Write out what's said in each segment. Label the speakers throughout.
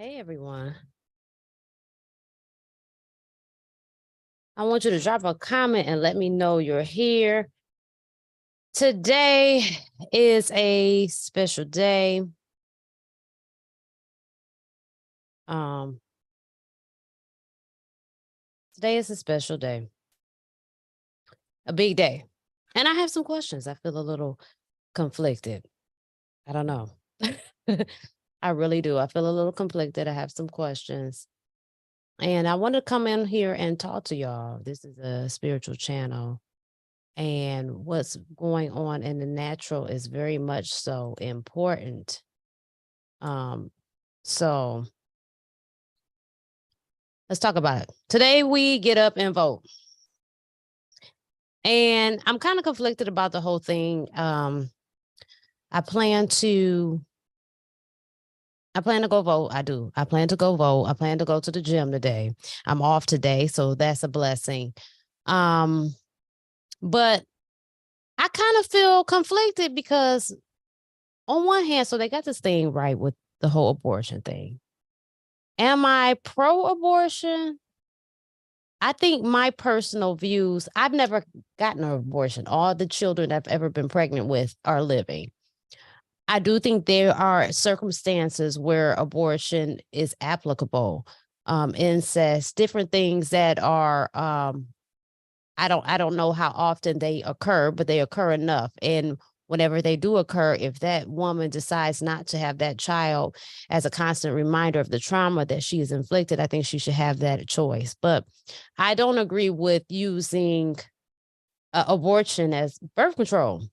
Speaker 1: Hey everyone. I want you to drop a comment and let me know you're here. Today is a special day. Um, Today is a special day, a big day. And I have some questions. I feel a little conflicted. I don't know. I really do. I feel a little conflicted. I have some questions. And I want to come in here and talk to y'all. This is a spiritual channel. And what's going on in the natural is very much so important. So let's talk about it. Today we get up and vote. And I'm kind of conflicted about the whole thing. I plan to go vote. I do. I plan to go vote. I plan to go to the gym today. I'm off today, so that's a blessing. But I kind of feel conflicted because on one hand, so they got this thing right with the whole abortion thing. Am I pro-abortion? I think my personal views, I've never gotten an abortion. All the children I've ever been pregnant with are living. I do think there are circumstances where abortion is applicable. Incest, different things that are I don't know how often they occur, but they occur enough. And whenever they do occur, if that woman decides not to have that child as a constant reminder of the trauma that she has inflicted, I think she should have that choice. But I don't agree with using abortion as birth control.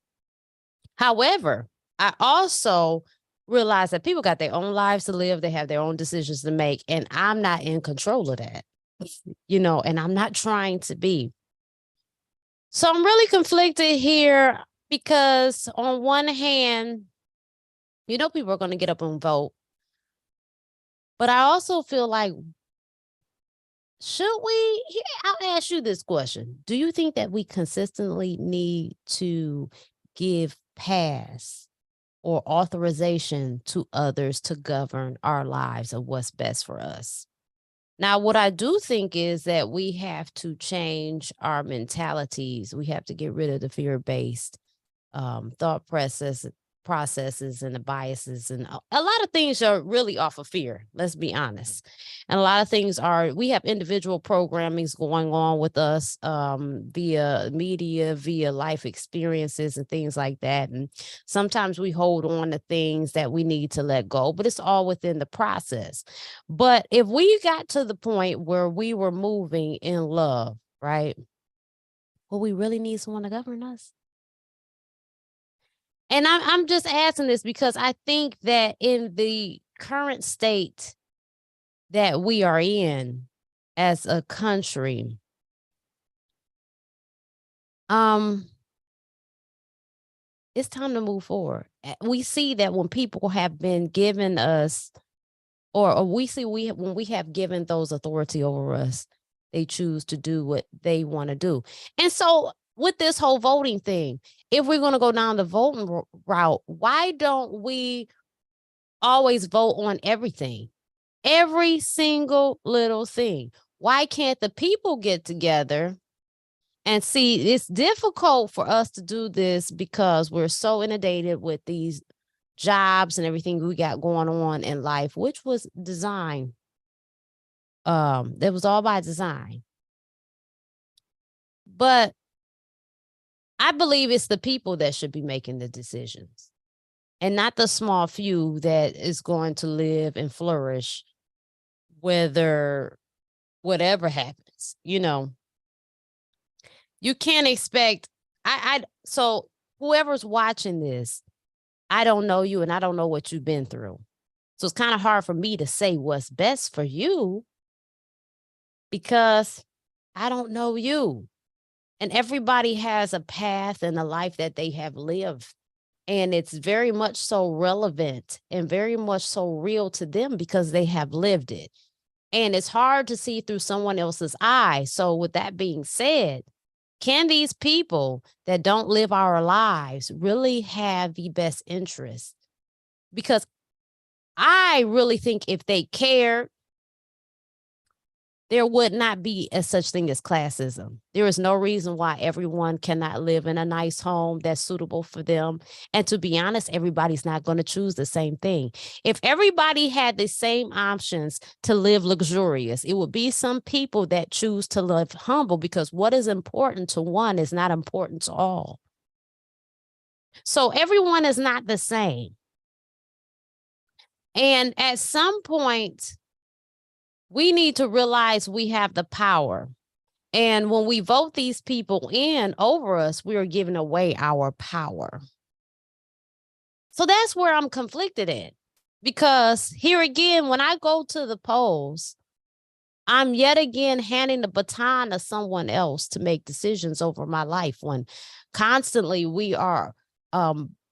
Speaker 1: However, I also realize that people got their own lives to live. They have their own decisions to make. And I'm not in control of that, and I'm not trying to be. So I'm really conflicted here because on one hand, people are going to get up and vote. But I also feel like, should we? I'll ask you this question. Do you think that we consistently need to give pass or authorization to others to govern our lives of what's best for us? Now, what I do think is that we have to change our mentalities. We have to get rid of the fear-based thought processes and the biases, and a lot of things are really off of fear. Let's be honest. And a lot of things we have individual programmings going on with us via media, via life experiences and things like that. And sometimes we hold on to things that we need to let go, but it's all within the process. But if we got to the point where we were moving in love, right? Will we really need someone to govern us? And I'm just asking this because I think that in the current state that we are in as a country, it's time to move forward. We see that when people have been given us, or we see when we have given those authority over us, they choose to do what they want to do. And so with this whole voting thing, if we're going to go down the voting route, why don't we always vote on everything? Every single little thing. Why can't the people get together and see? It's difficult for us to do this because we're so inundated with these jobs and everything we got going on in life, which was designed. That was all by design. But I believe it's the people that should be making the decisions and not the small few that is going to live and flourish whether whatever happens. You can't expect so whoever's watching this, I don't know you and I don't know what you've been through. So it's kind of hard for me to say what's best for you because I don't know you. And everybody has a path and a life that they have lived. And it's very much so relevant and very much so real to them because they have lived it. And it's hard to see through someone else's eyes. So with that being said, can these people that don't live our lives really have the best interest? Because I really think if they cared, there would not be a such thing as classism. There is no reason why everyone cannot live in a nice home that's suitable for them. And to be honest, everybody's not going to choose the same thing. If everybody had the same options to live luxurious, it would be some people that choose to live humble, because what is important to one is not important to all. So everyone is not the same. And at some point, we need to realize we have the power. And when we vote these people in over us, we are giving away our power. So that's where I'm conflicted at. Because here again, when I go to the polls, I'm yet again handing the baton to someone else to make decisions over my life, when constantly we are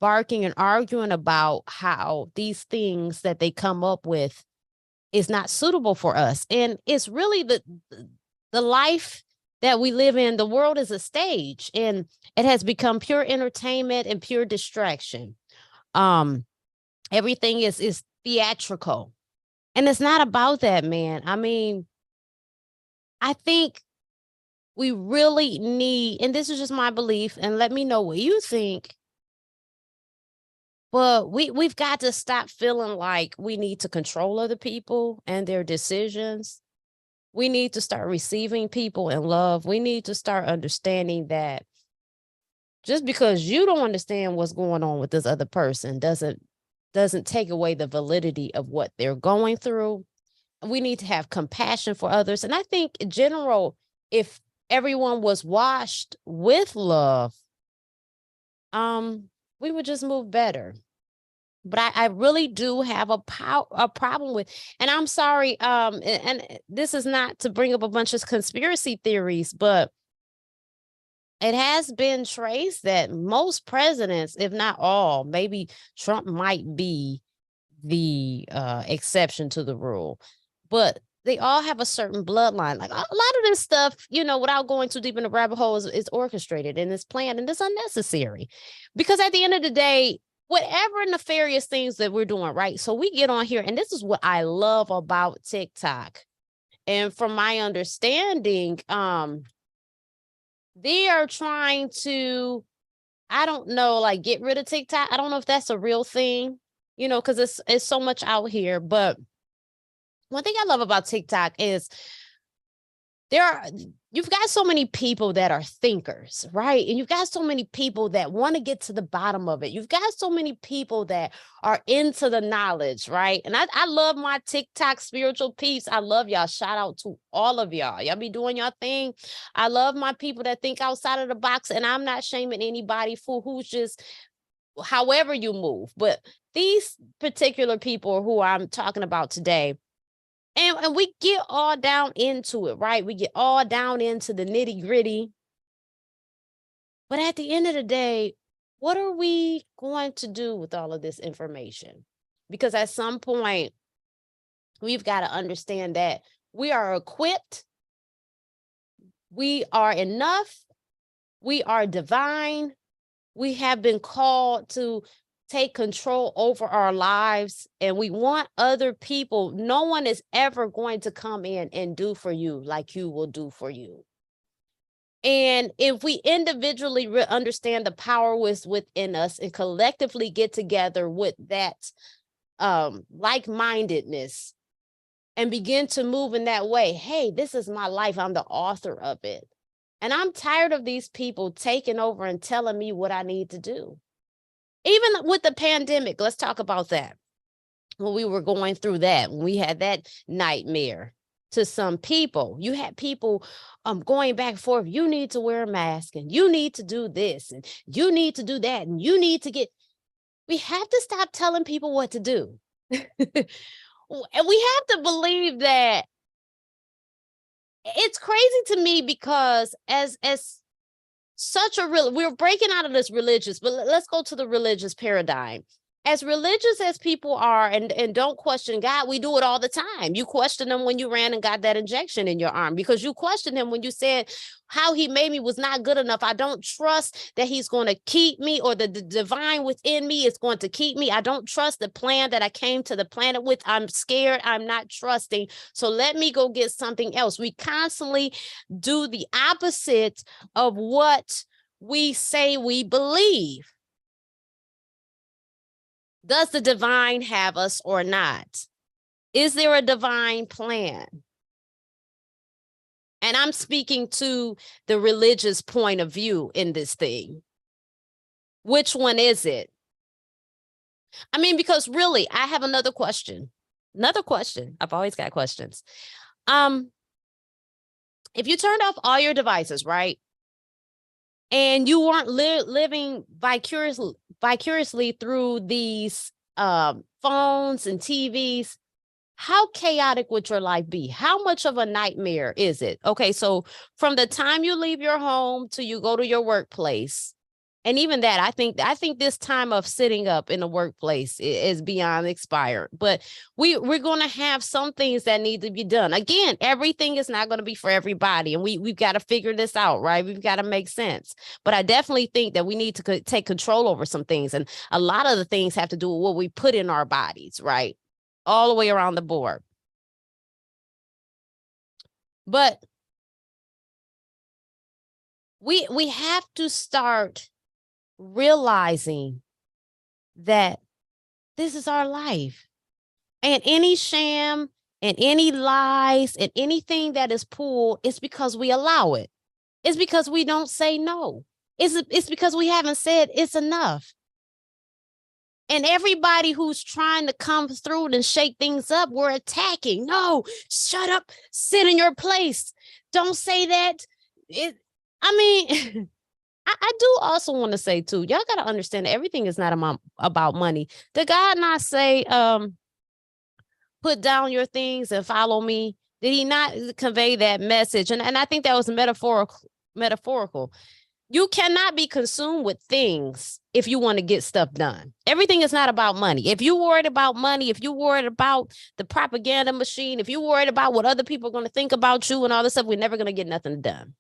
Speaker 1: barking and arguing about how these things that they come up with is not suitable for us. And it's really the life that we live in. The world is a stage, and it has become pure entertainment and pure distraction. Everything is theatrical, and it's not about that, man. I mean, I think we really need, and this is just my belief, and let me know what you think, but we've got to stop feeling like we need to control other people and their decisions. We need to start receiving people in love. We need to start understanding that just because you don't understand what's going on with this other person doesn't take away the validity of what they're going through. We need to have compassion for others. And I think in general, if everyone was washed with love, we would just move better. But I really do have a problem with, and I'm sorry, and this is not to bring up a bunch of conspiracy theories, but it has been traced that most presidents, if not all, maybe Trump might be the exception to the rule, but they all have a certain bloodline. Like a lot of this stuff, without going too deep in the rabbit hole, is orchestrated and it's planned and it's unnecessary. Because at the end of the day, whatever nefarious things that we're doing, right? So we get on here, and this is what I love about TikTok. And from my understanding, they are trying to, I don't know, like get rid of TikTok. I don't know if that's a real thing, because it's so much out here. But one thing I love about TikTok is you've got so many people that are thinkers, right? And you've got so many people that want to get to the bottom of it. You've got so many people that are into the knowledge, right? And I love my TikTok spiritual peeps. I love y'all. Shout out to all of y'all. Y'all be doing your thing. I love my people that think outside of the box, and I'm not shaming anybody for who's just however you move. But these particular people who I'm talking about today, and we get all down into it, right? We get all down into the nitty gritty. But at the end of the day, what are we going to do with all of this information? Because at some point, we've got to understand that we are equipped, we are enough, we are divine, we have been called to take control over our lives, and we want other people. No one is ever going to come in and do for you like you will do for you. And if we individually understand the power within us and collectively get together with that like-mindedness and begin to move in that way, hey, this is my life, I'm the author of it. And I'm tired of these people taking over and telling me what I need to do. Even with the pandemic, let's talk about that. When we were going through that, when we had that nightmare, to some people, you had people going back and forth. You need to wear a mask, and you need to do this, and you need to do that, and you need to get. We have to stop telling people what to do. And we have to believe that. It's crazy to me because as such a real, we're breaking out of this religious, but let's go to the religious paradigm. as religious as people are and don't question God, we do it all the time. You question him when you ran and got that injection in your arm, because you questioned him when you said how he made me was not good enough. I don't trust that he's going to keep me, or the divine within me is going to keep me. I don't trust the plan that I came to the planet with. I'm scared. I'm not trusting. So let me go get something else. We constantly do the opposite of what we say we believe. Does the divine have us or not? Is there a divine plan? And I'm speaking to the religious point of view in this thing. Which one is it? I mean, because really, I have another question. Another question. I've always got questions. If you turned off all your devices, right? And you weren't living vicariously through these phones and TVs, how chaotic would your life be? How much of a nightmare is it? Okay, so from the time you leave your home till you go to your workplace, and even that, I think this time of sitting up in the workplace is beyond expired. But we're going to have some things that need to be done. Again, everything is not going to be for everybody, and we've got to figure this out, right? We've got to make sense. But I definitely think that we need to take control over some things, and a lot of the things have to do with what we put in our bodies, right? All the way around the board. But we have to start realizing that this is our life, and any sham and any lies and anything that is pulled, it's because we allow it. It's because we don't say no. It's because we haven't said it's enough. And everybody who's trying to come through and shake things up, we're attacking. No, shut up, sit in your place. Don't say that. I do also want to say too, y'all got to understand that everything is not about money. Did God not say, put down your things and follow me? Did he not convey that message? And I think that was metaphorical. You cannot be consumed with things if you want to get stuff done. Everything is not about money. If you're worried about money, if you're worried about the propaganda machine, if you're worried about what other people are going to think about you and all this stuff, we're never going to get nothing done.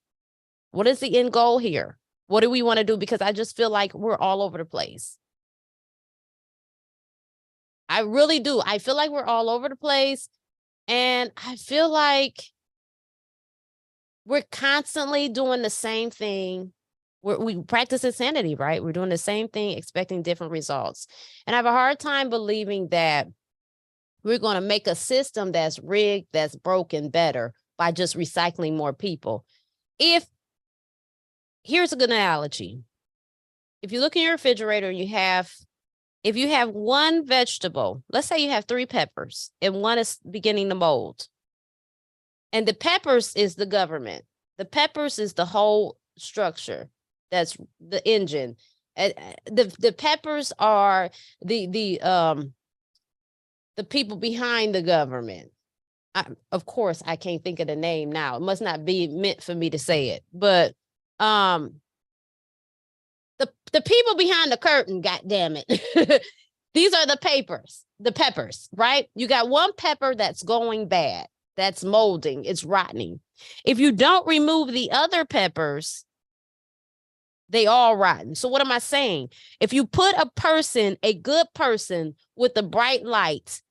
Speaker 1: What is the end goal here? What do we want to do? Because I just feel like we're all over the place. I really do. I feel like we're all over the place. And I feel like we're constantly doing the same thing. We practice insanity, right? We're doing the same thing, expecting different results. And I have a hard time believing that we're going to make a system that's rigged, that's broken better by just recycling more people. Here's a good analogy. If you look in your refrigerator and if you have one vegetable, let's say you have 3 peppers and one is beginning to mold. And the peppers is the government. The peppers is the whole structure. That's the engine. The peppers are the people behind the government. Of course, I can't think of the name now. It must not be meant for me to say it, but the people behind the curtain, God damn it. These are the peppers, right? You got one pepper that's going bad, that's molding, it's rotting. If you don't remove the other peppers, they all rotten. So what am I saying? If you put a good person with a bright light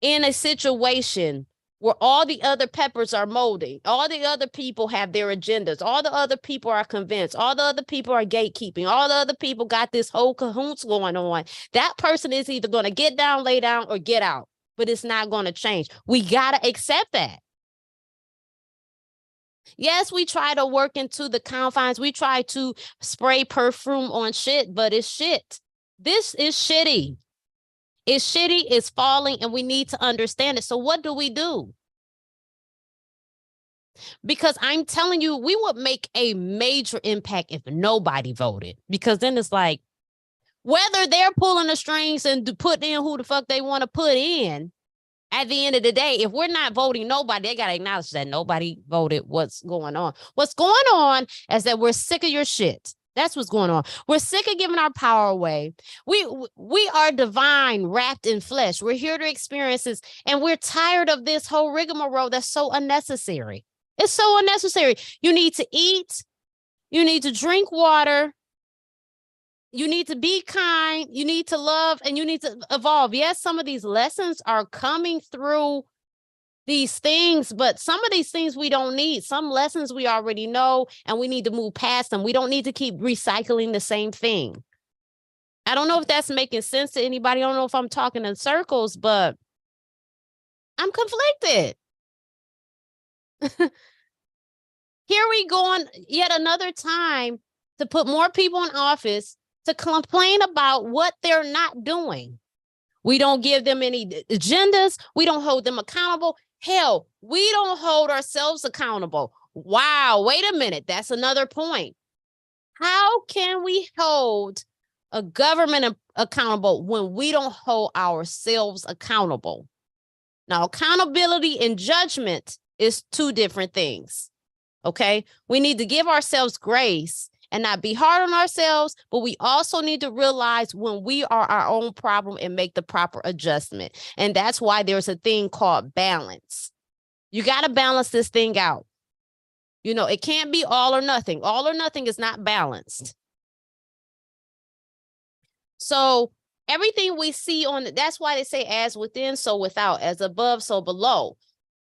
Speaker 1: in a situation where all the other peppers are molding, all the other people have their agendas, all the other people are convinced, all the other people are gatekeeping, all the other people got this whole cahoots going on, that person is either going to get down, lay down, or get out, but it's not going to change. We got to accept that. Yes, we try to work into the confines. We try to spray perfume on shit, but it's shit. This is shitty. It's shitty, it's falling, and we need to understand it. So what do we do? Because I'm telling you, we would make a major impact if nobody voted. Because then it's like, whether they're pulling the strings and putting in who the fuck they want to put in, at the end of the day, if we're not voting nobody, they got to acknowledge that nobody voted what's going on. What's going on is that we're sick of your shit. That's what's going on. We're sick of giving our power away. We are divine, wrapped in flesh. We're here to experience this, and we're tired of this whole rigmarole that's so unnecessary. It's so unnecessary. You need to eat. You need to drink water. You need to be kind. You need to love, and you need to evolve. Yes, some of these lessons are coming through these things, but some of these things we don't need. Some lessons we already know, and we need to move past them. We don't need to keep recycling the same thing. I don't know if that's making sense to anybody. I don't know if I'm talking in circles, but I'm conflicted. Here we go on yet another time to put more people in office to complain about what they're not doing. We don't give them any agendas. We don't hold them accountable. Hell, we don't hold ourselves accountable. Wow, wait a minute. That's another point. How can we hold a government accountable when we don't hold ourselves accountable? Now, accountability and judgment is two different things. Okay, we need to give ourselves grace and not be hard on ourselves, but we also need to realize when we are our own problem and make the proper adjustment. And that's why there's a thing called balance. You got to balance this thing out. You know, it can't be all or nothing. All or nothing is not balanced. So everything we see that's why they say as within, so without, as above, so below.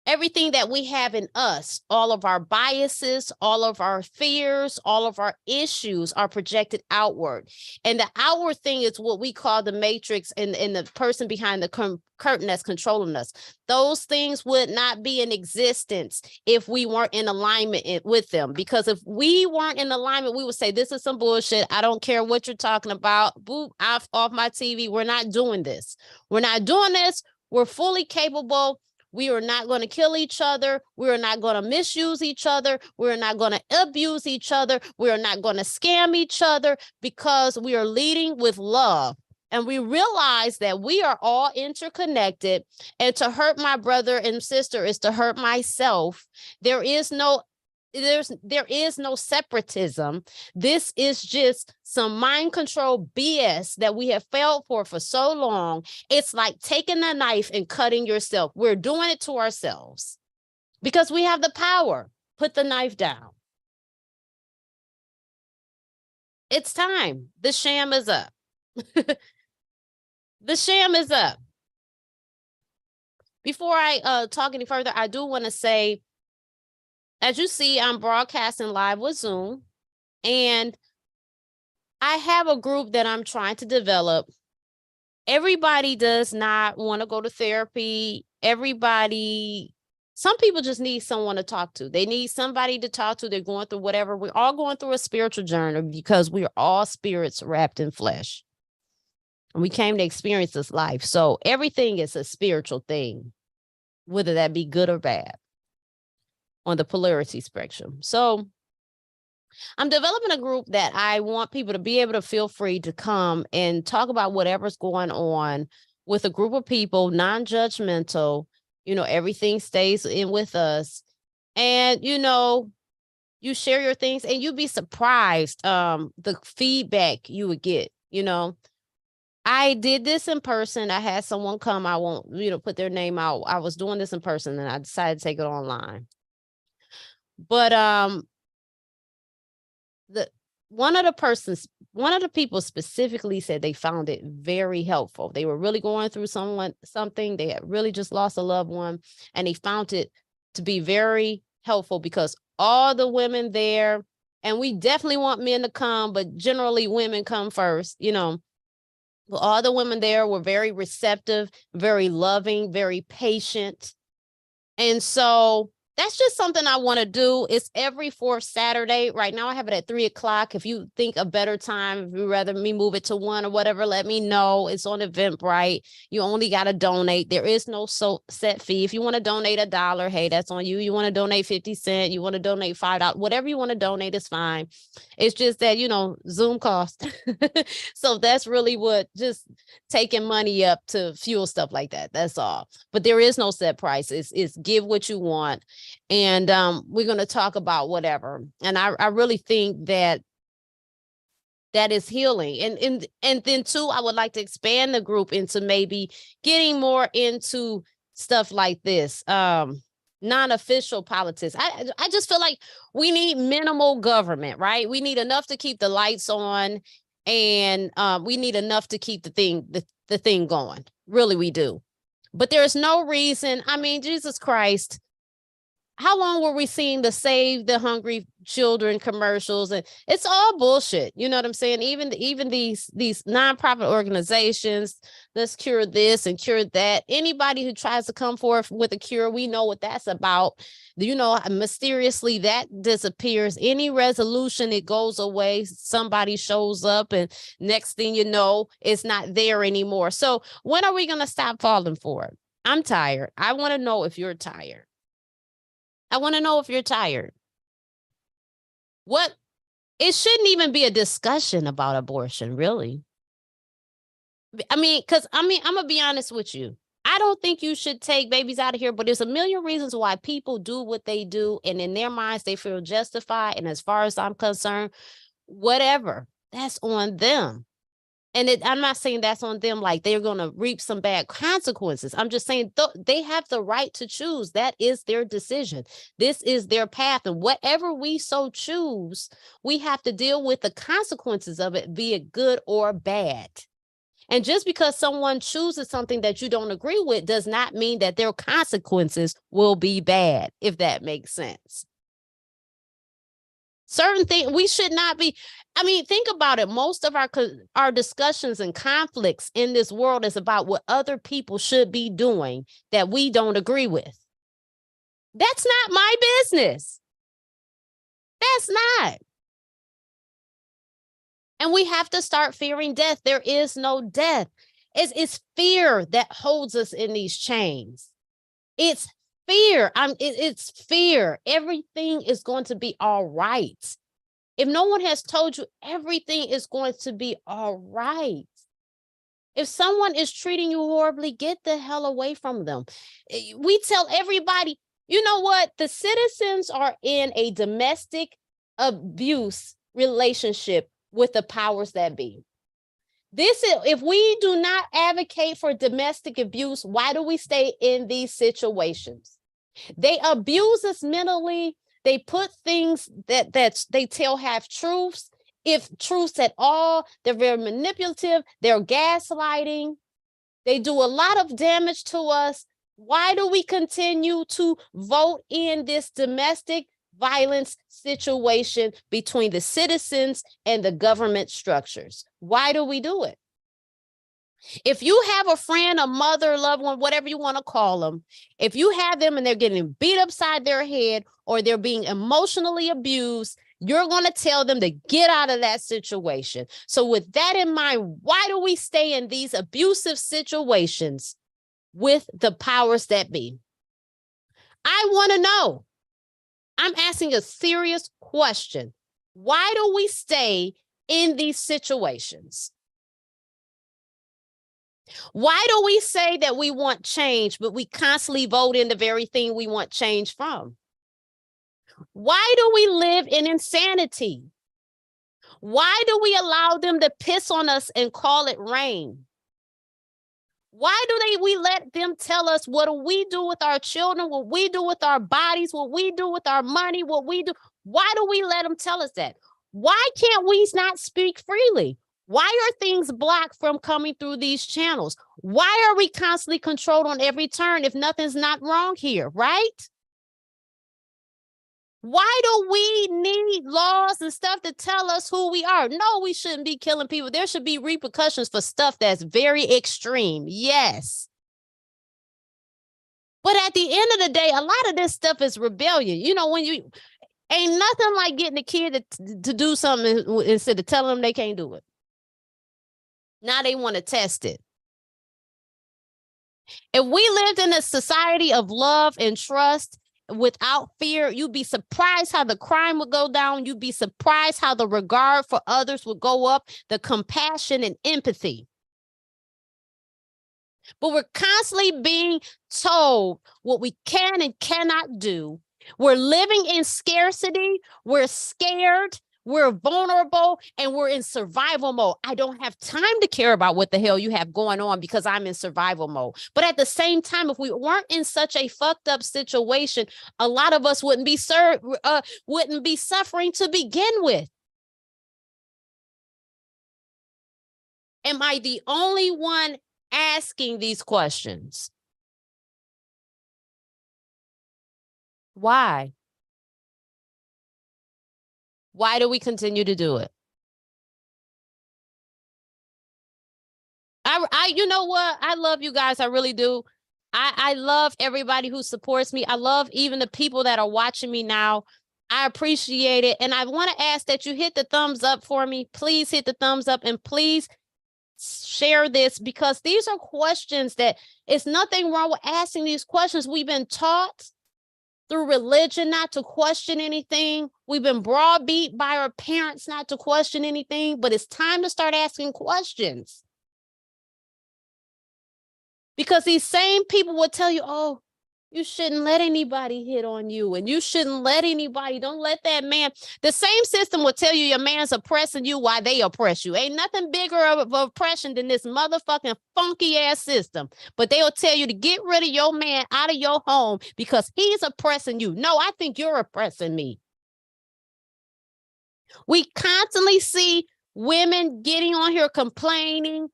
Speaker 1: Everything that we have in us, all of our biases, all of our fears, all of our issues are projected outward. And the outward thing is what we call the matrix and the person behind the curtain that's controlling us. Those things would not be in existence if we weren't in alignment with them. Because if we weren't in alignment, we would say, this is some bullshit. I don't care what you're talking about. Boop, off my TV. We're not doing this. We're not doing this. We're fully capable. We are not going to kill each other. We are not going to misuse each other. We're not going to abuse each other. We are not going to scam each other because we are leading with love. And we realize that we are all interconnected. And to hurt my brother and sister is to hurt myself. There is no separatism. This is just some mind control BS that we have failed for so long. It's like taking a knife and cutting yourself. We're doing it to ourselves because we have the power. Put the knife down. It's time. The sham is up. The sham is up. Before I talk any further, I do want to say, as you see, I'm broadcasting live with Zoom, and I have a group that I'm trying to develop. Everybody does not want to go to therapy. Some people just need someone to talk to. They need somebody to talk to. They're going through whatever. We're all going through a spiritual journey because we are all spirits wrapped in flesh. And we came to experience this life. So everything is a spiritual thing, whether that be good or bad, on the polarity spectrum. So I'm developing a group that I want people to be able to feel free to come and talk about whatever's going on with a group of people, non-judgmental. You know, everything stays in with us. And, you know, you share your things and you'd be surprised the feedback you would get. You know, I did this in person. I had someone come. I won't, put their name out. I was doing this in person and I decided to take it online. But one of the people specifically said they found it very helpful. They were really going through something. They had really just lost a loved one, and they found it to be very helpful because all the women there, and we definitely want men to come, but generally women come first, But all the women there were very receptive, very loving, very patient. And so that's just something I want to do. It's every fourth Saturday. Right now I have it at 3:00. If you think a better time, if you rather me move it to 1 or whatever, let me know. It's on Eventbrite. You only got to donate. There is no set fee. If you want to donate $1, hey, that's on you. You want to donate 50 cents. You want to donate $5. Whatever you want to donate is fine. It's just that, Zoom cost. So that's really what just taking money up to fuel stuff like that. That's all. But there is no set price. It's give what you want. And we're going to talk about whatever. And I really think that that is healing. And then too, I would like to expand the group into maybe getting more into stuff like this. Non-official politics. I just feel like we need minimal government, right? We need enough to keep the lights on, and we need enough to keep the thing going. Really, we do. But there's no reason. I mean, Jesus Christ, how long were we seeing the Save the Hungry Children commercials? And it's all bullshit. You know what I'm saying? Even these nonprofit organizations, let's cure this and cure that. Anybody who tries to come forth with a cure, we know what that's about. You know, mysteriously that disappears. Any resolution, it goes away. Somebody shows up, and next thing you know, it's not there anymore. So when are we going to stop falling for it? I'm tired. I want to know if you're tired. I want to know if you're tired. It shouldn't even be a discussion about abortion, really. I mean, I'm going to be honest with you. I don't think you should take babies out of here, but there's a million reasons why people do what they do. And in their minds, they feel justified. And as far as I'm concerned, whatever, that's on them. And I'm not saying that's on them like they're going to reap some bad consequences. I'm just saying they have the right to choose. That is their decision. This is their path. And whatever we so choose, we have to deal with the consequences of it, be it good or bad. And just because someone chooses something that you don't agree with does not mean that their consequences will be bad, if that makes sense. Certain things we should not be. I mean, think about it. Most of our discussions and conflicts in this world is about what other people should be doing that we don't agree with. That's not my business. That's not. And we have to start fearing death. There is no death. It's fear that holds us in these chains. It's fear. It's fear. Everything is going to be all right. If no one has told you, everything is going to be all right. If someone is treating you horribly, get the hell away from them. We tell everybody, you know what? The citizens are in a domestic abuse relationship with the powers that be. If we do not advocate for domestic abuse, why do we stay in these situations? They abuse us mentally. They put things that they tell half truths, if truths at all. They're very manipulative. They're gaslighting. They do a lot of damage to us. Why do we continue to vote in this domestic violence situation between the citizens and the government structures? Why do we do it? If you have a friend, a mother, a loved one, whatever you want to call them, if you have them and they're getting beat upside their head or they're being emotionally abused, you're going to tell them to get out of that situation. So with that in mind, why do we stay in these abusive situations with the powers that be? I want to know. I'm asking a serious question. Why do we stay in these situations? Why do we say that we want change, but we constantly vote in the very thing we want change from? Why do we live in insanity? Why do we allow them to piss on us and call it rain? Why do we let them tell us what do we do with our children, what we do with our bodies, what we do with our money, what we do? Why do we let them tell us that? Why can't we not speak freely? Why are things blocked from coming through these channels? Why are we constantly controlled on every turn if nothing's not wrong here, right? Why do we need laws and stuff to tell us who we are? No, we shouldn't be killing people. There should be repercussions for stuff that's very extreme. Yes. But at the end of the day, a lot of this stuff is rebellion. You know, when you ain't nothing like getting a kid to do something instead of telling them they can't do it. Now they want to test it. If we lived in a society of love and trust without fear, you'd be surprised how the crime would go down. You'd be surprised how the regard for others would go up, the compassion and empathy. But we're constantly being told what we can and cannot do. We're living in scarcity. We're scared. we're vulnerable and we're in survival mode. I don't have time to care about what the hell you have going on because I'm in survival mode. But at the same time, if we weren't in such a fucked up situation, a lot of us wouldn't be suffering to begin with. Am I the only one asking these questions? Why? Why do we continue to do it? You know what? I love you guys. I really do. I love everybody who supports me. I love even the people that are watching me now. I appreciate it. And I want to ask that you hit the thumbs up for me. Please hit the thumbs up and please share this, because these are questions that it's nothing wrong with asking these questions. We've been taught through religion not to question anything. We've been browbeat by our parents not to question anything, but it's time to start asking questions. Because these same people will tell you, oh, you shouldn't let anybody hit on you, and you shouldn't let anybody, don't let that man. The same system will tell you your man's oppressing you while they oppress you. Ain't nothing bigger of oppression than this motherfucking funky ass system. But they'll tell you to get rid of your man out of your home because he's oppressing you. No, I think you're oppressing me. We constantly see women getting on here complaining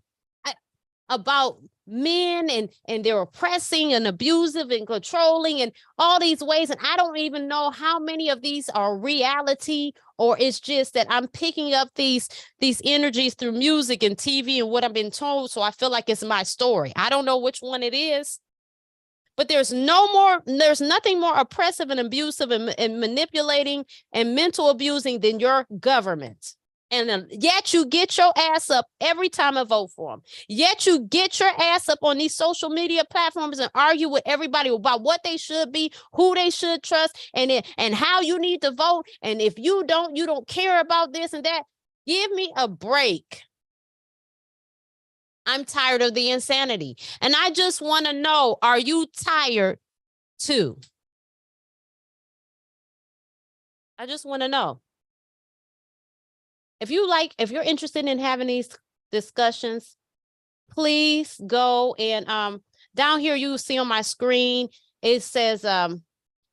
Speaker 1: about men and they're oppressing and abusive and controlling and all these ways. And I don't even know how many of these are reality, or it's just that I'm picking up these energies through music and TV and what I've been told. So I feel like it's my story. I don't know which one it is, but there's nothing more oppressive and abusive and manipulating and mental abusing than your government. And yet you get your ass up every time I vote for them. Yet you get your ass up on these social media platforms and argue with everybody about what they should be, who they should trust, and how you need to vote. And if you don't care about this and that. Give me a break. I'm tired of the insanity. And I just want to know, are you tired too? I just want to know. If you're interested in having these discussions, please go and down here you see on my screen, it says I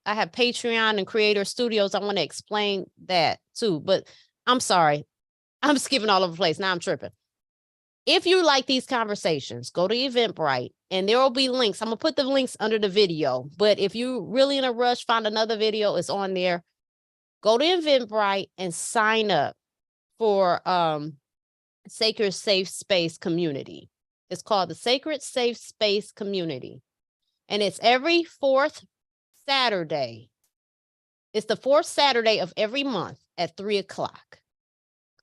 Speaker 1: have Patreon and Creator Studios. I want to explain that too, but I'm sorry. I'm skipping all over the place. Now I'm tripping. If you like these conversations, go to Eventbrite and there will be links. I'm going to put the links under the video, but if you're really in a rush, find another video, it's on there. Go to Eventbrite and sign up for Sacred Safe Space Community. It's called the Sacred Safe Space Community. And it's every fourth Saturday. It's the fourth Saturday of every month at 3:00.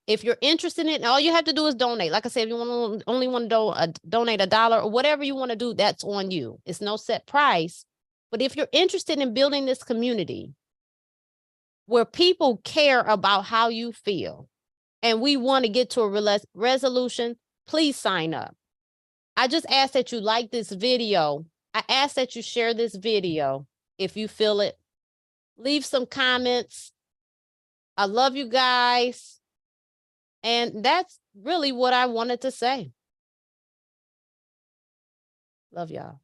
Speaker 1: If you're interested in it, all you have to do is donate. Like I said, if you only want to donate $1 or whatever you want to do, that's on you. It's no set price. But if you're interested in building this community where people care about how you feel, and we want to get to a resolution, please sign up. I just ask that you like this video. I ask that you share this video if you feel it. Leave some comments. I love you guys. And that's really what I wanted to say. Love y'all.